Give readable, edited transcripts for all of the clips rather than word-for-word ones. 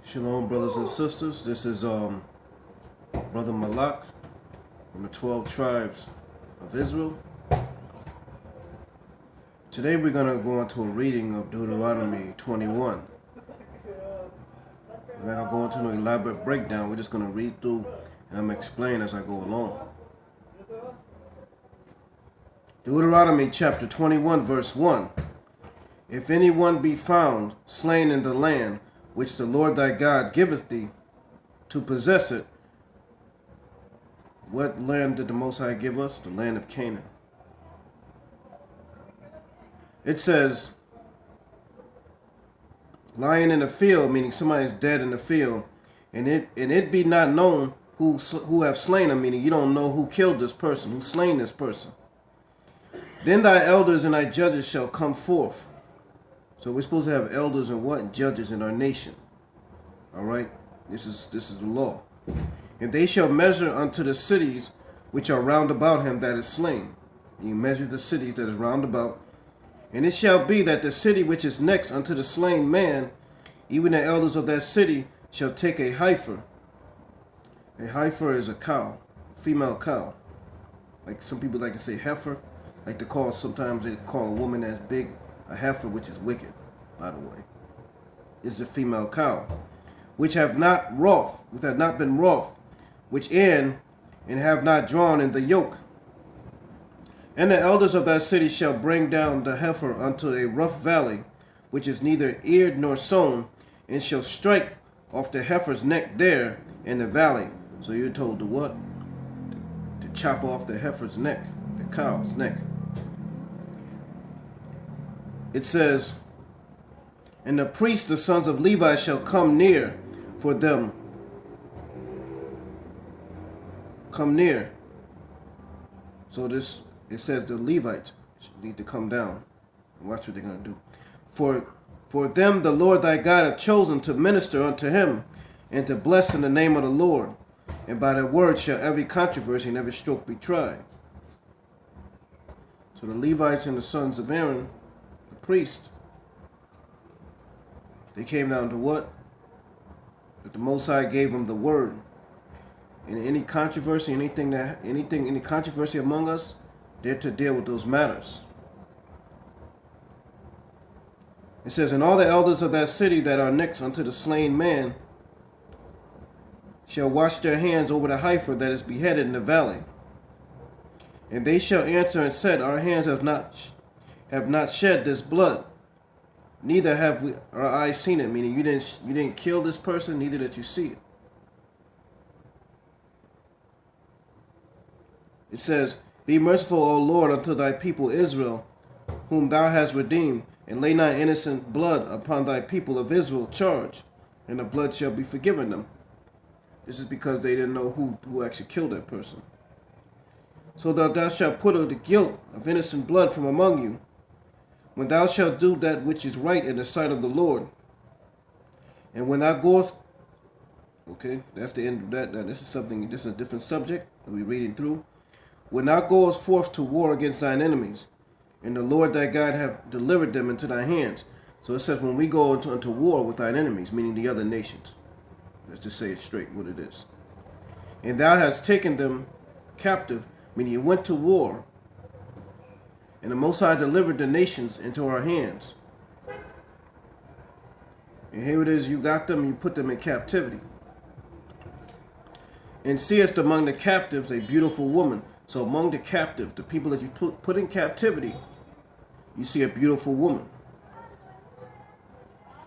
Shalom, brothers and sisters. This is Brother Malak from the 12 tribes of Israel. Today we're going to go into a reading of Deuteronomy 21. We're not going to go into an elaborate breakdown. We're just going to read through and I'm going to explain as I go along. Deuteronomy chapter 21 verse 1. If anyone be found slain in the land which the Lord thy God giveth thee to possess it. What land did the Most High give us? The land of Canaan. It says, lying in the field, meaning somebody's dead in the field, and it be not known who have slain him, meaning you don't know who killed this person, who slain this person. Then thy elders and thy judges shall come forth. So we're supposed to have elders and what? Judges in our nation. All right? This is the law. And they shall measure unto the cities which are round about him that is slain. And you measure the cities that is round about. And it shall be that the city which is next unto the slain man, even the elders of that city shall take a heifer. A heifer is a cow, female cow. Like some people like to say heifer. Like to call, sometimes they call a woman that's big a heifer, which is wicked, by the way. Is a female cow, which have not been wroth, which in and have not drawn in the yoke. And the elders of that city shall bring down the heifer unto a rough valley, which is neither eared nor sown, and shall strike off the heifer's neck there in the valley. So you're told to what? To chop off the heifer's neck, the cow's neck. It says, and the priests, the sons of Levi, shall come near for them. Come near. So it says the Levites need to come down. And watch what they're going to do. For them the Lord thy God hath chosen to minister unto him, and to bless in the name of the Lord. And by their word shall every controversy and every stroke be tried. So the Levites and the sons of Aaron, the priest, they came down to what? That the Most High gave them the word. And any controversy, any controversy among us, they're to deal with those matters. It says, and all the elders of that city that are next unto the slain man shall wash their hands over the heifer that is beheaded in the valley. And they shall answer and said, our hands have not shed this blood, neither have our eyes seen it. Meaning you didn't kill this person, neither did you see it. It says, be merciful, O Lord, unto thy people Israel, whom thou hast redeemed, and lay not innocent blood upon thy people of Israel charge, and the blood shall be forgiven them. This is because they didn't know who actually killed that person. So that thou shalt put the guilt of innocent blood from among you, when thou shalt do that which is right in the sight of the Lord. And when thou goest, okay, that's the end of that. Now this is a different subject that we're reading through. When thou goest forth to war against thine enemies, and the Lord thy God hath delivered them into thy hands. So it says when we go into war with thine enemies, meaning the other nations. Let's just say it straight what it is. And thou hast taken them captive, meaning you went to war, and the Most High delivered the nations into our hands. And here it is, you got them, and you put them in captivity. And seest among the captives a beautiful woman. So among the captives, the people that you put in captivity, you see a beautiful woman.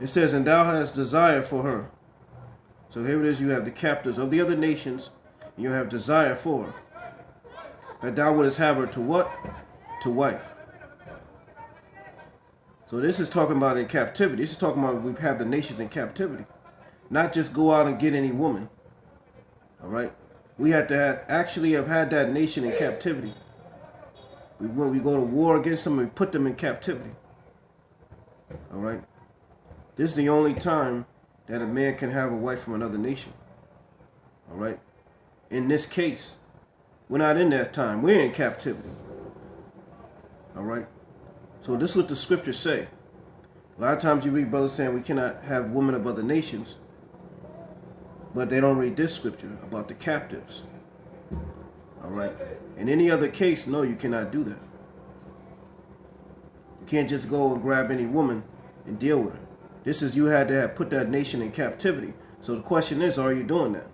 It says, and thou hast desire for her. So here it is, you have the captives of the other nations, and you have desire for her. That thou wouldest have her to what? To wife. So this is talking about in captivity. This is talking about we have the nations in captivity. Not just go out and get any woman. All right? We had to actually have had that nation in captivity. When we go to war against them, we put them in captivity. All right? This is the only time that a man can have a wife from another nation. All right? In this case, we're not in that time. We're in captivity. All right? So this is what the scriptures say. A lot of times you read brothers saying we cannot have women of other nations. But they don't read this scripture about the captives. All right. In any other case, no, you cannot do that. You can't just go and grab any woman and deal with her. This is, you had to have put that nation in captivity. So the question is, are you doing that?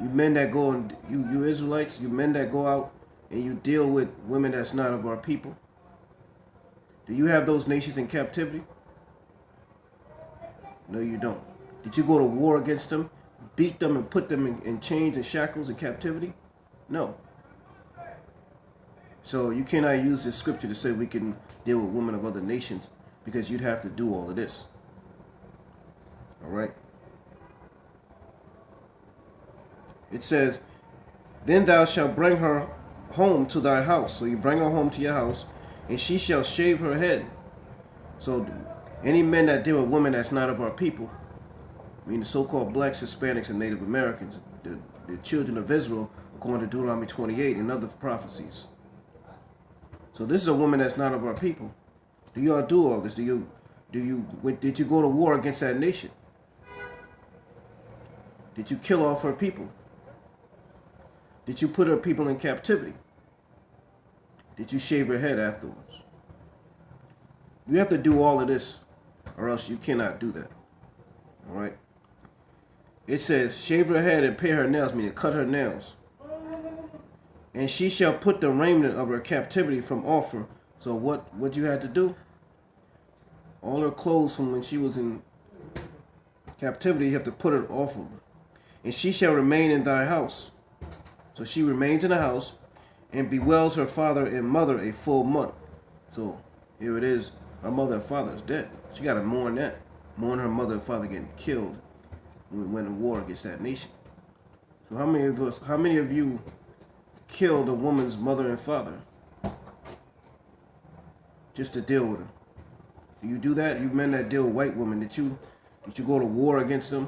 You men that go and you Israelites, you men that go out and you deal with women that's not of our people. Do you have those nations in captivity? No, you don't. Did you go to war against them, beat them and put them in chains and shackles and captivity? No. So you cannot use this scripture to say we can deal with women of other nations, because you'd have to do all of this. All right. It says, then thou shalt bring her home to thy house. So you bring her home to your house, and she shall shave her head. So any men that deal with women that's not of our people, I mean the so-called blacks, Hispanics, and Native Americans, the children of Israel, according to Deuteronomy 28 and other prophecies. So this is a woman that's not of our people. Do y'all do all this? Did you go to war against that nation? Did you kill off her people? Did you put her people in captivity? Did you shave her head afterwards? You have to do all of this, or else you cannot do that. All right? It says, shave her head and pare her nails, meaning cut her nails. And she shall put the raiment of her captivity from off her. So what you had to do? All her clothes from when she was in captivity, you have to put it off of her. And she shall remain in thy house. So she remains in the house and bewails her father and mother a full month. So here it is. Her mother and father is dead. She got to mourn that. Mourn her mother and father getting killed when we went to war against that nation. So how many of you killed a woman's mother and father just to deal with her? Do you do that? You men that deal with white women, did you go to war against them?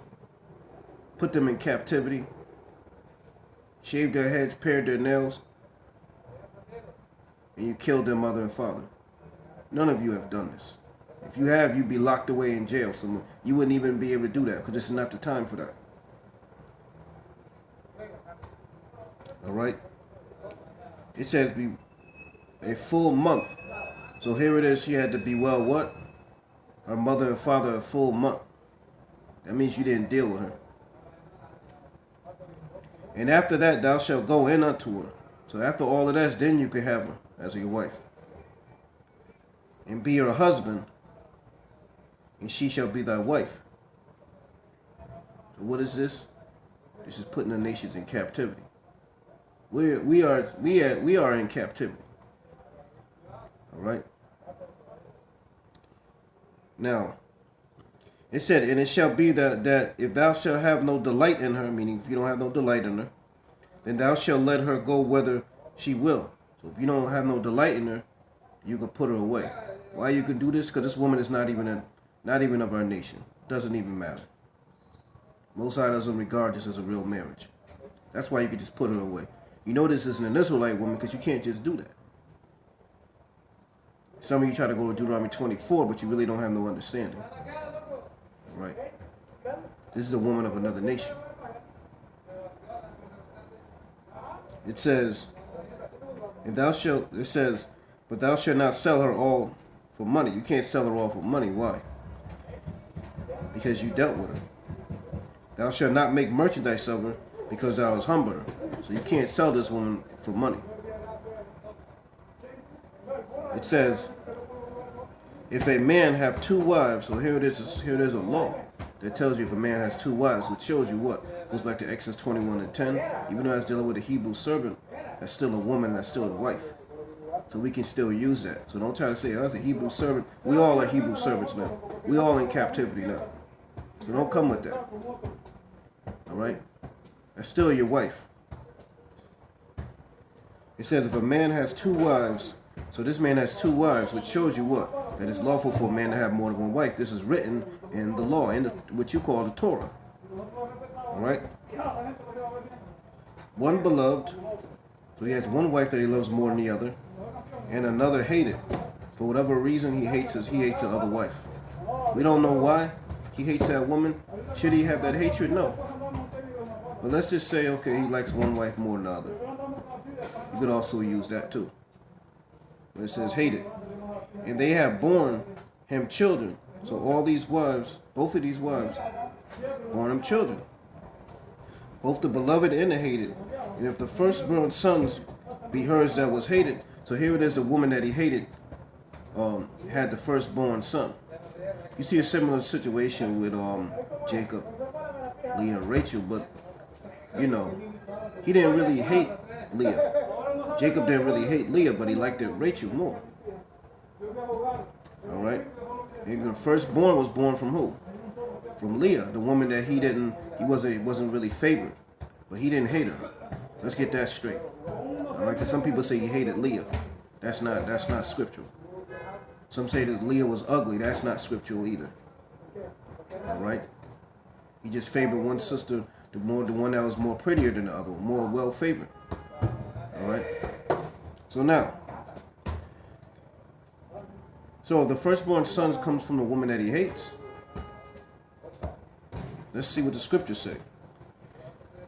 Put them in captivity? Shaved their heads, pared their nails, and you killed their mother and father? None of you have done this. If you have, you'd be locked away in jail. So you wouldn't even be able to do that, because this is not the time for that. All right? It says be a full month. So here it is. She had to bewail what? Her mother and father a full month. That means you didn't deal with her. And after that, thou shalt go in unto her. So after all of that, then you can have her as your wife. And be her husband, and she shall be thy wife. So what is this? This is putting the nations in captivity. We are in captivity. All right. Now, it said, and it shall be that if thou shalt have no delight in her, meaning if you don't have no delight in her, then thou shalt let her go whither she will. So if you don't have no delight in her, you can put her away. Why you can do this? Because this woman is not even of our nation. Doesn't even matter. Most High doesn't regard this as a real marriage. That's why you can just put her away. You know this isn't an Israelite woman, because you can't just do that. Some of you try to go to Deuteronomy 24, but you really don't have no understanding. Right? This is a woman of another nation. It says, but thou shalt not sell her all for money. You can't sell her all for money. Why? Because you dealt with her. Thou shalt not make merchandise of her, because thou hast humbled her. So you can't sell this woman for money. It says, if a man have two wives, so here there's a law that tells you if a man has two wives, which shows you what? Goes back to Exodus 21 and 10. Even though it's dealing with a Hebrew servant, that's still a woman, that's still a wife. So we can still use that. So don't try to say, oh, that's a Hebrew servant. We all are Hebrew servants now. We all in captivity now. So don't come with that. All right? That's still your wife. It says if a man has two wives, so this man has two wives, which shows you what? That it's lawful for a man to have more than one wife. This is written in the law, in what you call the Torah. All right? One beloved, so he has one wife that he loves more than the other, and another hated. For whatever reason, he hates the other wife. We don't know why. he hates that woman, should he have that hatred? No. But let's just say, okay, he likes one wife more than the other. You could also use that too. But it says hated. And they have borne him children. So all these wives, both of these wives, born him children. Both the beloved and the hated. And if the firstborn sons be hers that was hated, so here it is, the woman that he hated had the firstborn son. You see a similar situation with Jacob, Leah, and Rachel, but you know, he didn't really hate Leah. Jacob didn't really hate Leah, but he liked Rachel more. All right. And the firstborn was born from who? From Leah, the woman that he wasn't really favored, but he didn't hate her. Let's get that straight. All right, because some people say he hated Leah. That's not scriptural. Some say that Leah was ugly. That's not scriptural either. All right. He just favored one sister, the one that was more prettier than the other, more well favored. All right. So now. So the firstborn son comes from the woman that he hates. Let's see what the scriptures say.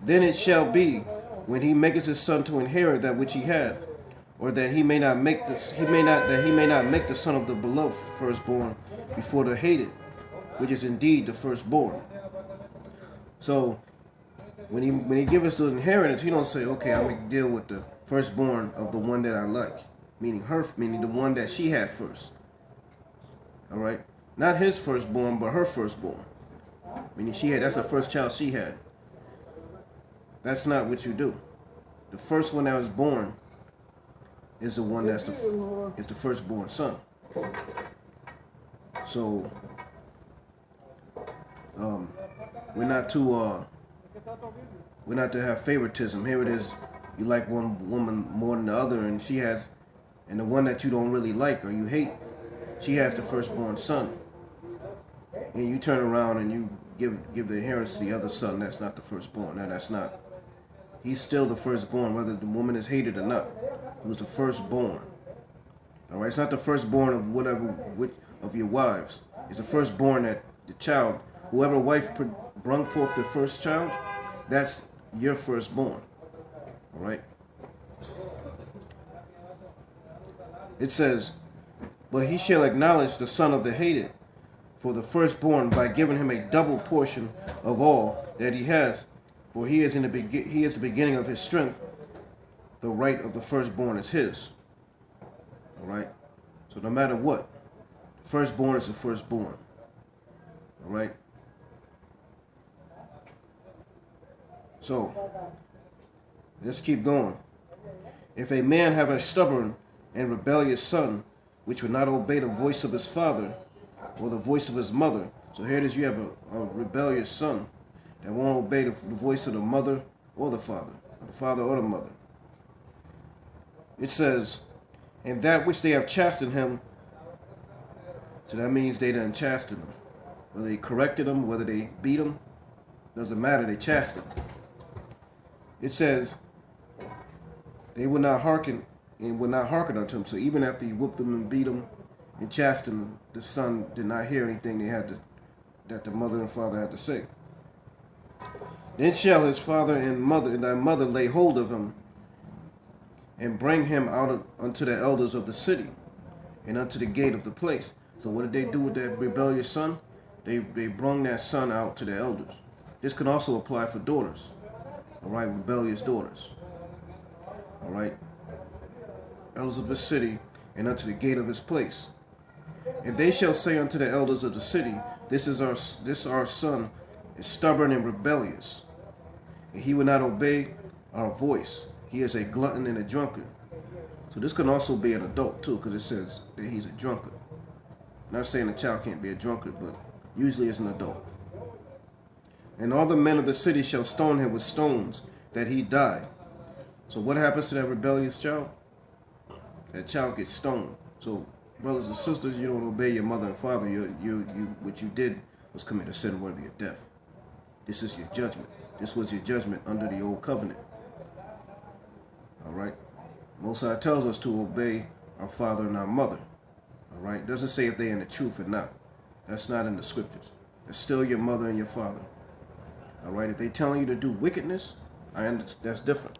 Then it shall be, when he maketh his son to inherit that which he hath, or that he may not make the son of the beloved firstborn before the hated, which is indeed the firstborn. So when he gives us the inheritance, he don't say, okay, I'm gonna deal with the firstborn of the one that I like, meaning the one that she had first. All right, not his firstborn, but her firstborn. Meaning that's the first child she had. That's not what you do. The first one that was born is the one is the firstborn son. So we're not to have favoritism. Here it is, you like one woman more than the other, and the one that you don't really like or you hate, she has the firstborn son. And you turn around and you give the inheritance to the other son. That's not the firstborn. Now that's not. He's still the firstborn, whether the woman is hated or not. He was the firstborn. All right, it's not the firstborn of of your wives. It's the firstborn that the child, whoever wife brung forth the first child, that's your firstborn. All right. It says, but he shall acknowledge the son of the hated for the firstborn by giving him a double portion of all that he has, for he is the beginning of his strength. The right of the firstborn is his. All right. So no matter what, the firstborn is the firstborn. All right. So let's keep going. If a man have a stubborn and rebellious son, which would not obey the voice of his father or the voice of his mother. So here it is, you have a rebellious son that won't obey the voice of the mother or the father or the mother. It says, and that which they have chastened him, so that means they done chastened him. Whether they corrected him, whether they beat him, doesn't matter, they chastened him. It says, they would not hearken unto him. So even after you whooped him and beat him and chastened him, the son did not hear anything that the mother and father had to say. Then shall his father and thy mother lay hold of him, and bring him out unto the elders of the city, and unto the gate of the place. So what did they do with that rebellious son? They brung that son out to the elders. This can also apply for daughters. All right, rebellious daughters. All right, elders of the city, and unto the gate of his place. And they shall say unto the elders of the city, this our son is stubborn and rebellious, and he will not obey our voice. He is a glutton and a drunkard. So this can also be an adult too, because it says that he's a drunkard. I'm not saying a child can't be a drunkard, but usually it's an adult. And all the men of the city shall stone him with stones, that he die. So what happens to that rebellious child? That child gets stoned. So brothers and sisters, you don't obey your mother and father. What you did was commit a sin worthy of death. This is your judgment. This was your judgment under the old covenant. All right. Most High tells us to obey our father and our mother. All right. Doesn't say if they're in the truth or not. That's not in the scriptures. It's still your mother and your father. All right. If they telling you to do wickedness, that's different.